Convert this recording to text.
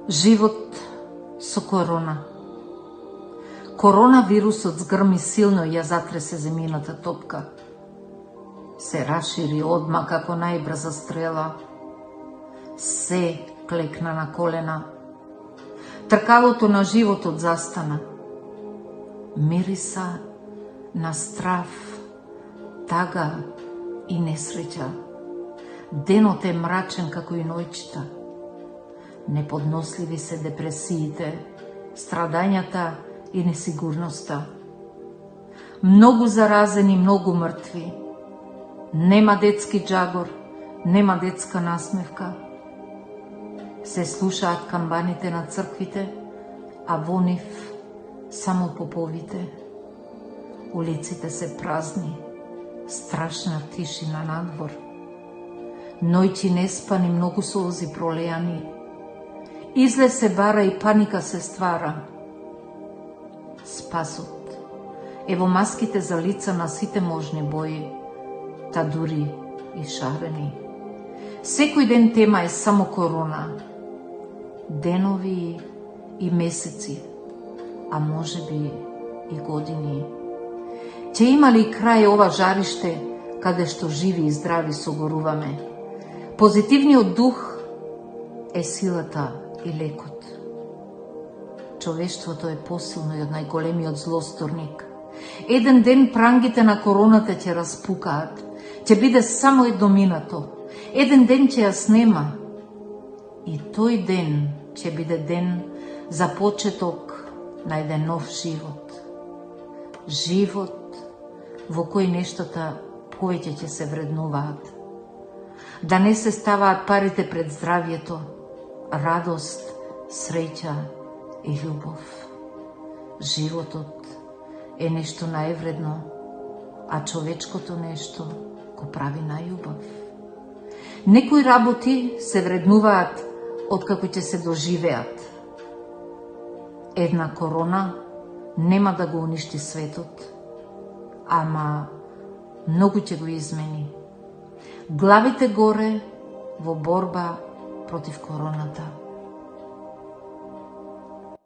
Живот со корона. Коронавирусот згрми силно и ја затресе земјината топка. Се расшири одма како најбрза стрела. Се клекна на колена. Тркалото на животот застана. Мириса на страв, тага и несреќа. Денот е мрачен како и ноќта. Неподносливи се депресиите, страдањата и несигурноста. Многу заразени, многу мртви. Нема детски джагор, нема детска насмевка. Се слушаат камбаните на црквите, а во нив само поповите. Улиците се празни, страшна тишина надвор. Ноќи неспани, многу солзи пролеани. Изле се бара и паника се ствара. Спасот е во маските за лица на сите можни бои, та дури и шарени. Секој ден тема е само корона. Денови и месеци, а можеби и години. Ќе има ли крај ова жариште каде што живи и здрави согоруваме? Позитивниот дух е силата и лекот. Човештвото е посилно и од најголемиот злосторник. Еден ден прангите на короната ќе распукаат. Ќе биде само едно минато. Еден ден ќе ја снема. И тој ден ќе биде ден за почеток на еден нов живот. Живот во кој нештата повеќе ќе се вреднуваат. Да не се ставаат парите пред здравјето, радост, среќа и љубов. Животот е нешто највредно, а човечкото нешто го прави најубав. Некои работи се вреднуваат откако ќе се доживеат. Една корона нема да го уништи светот, ама многу ќе го измени. Главите горе во борба против короната.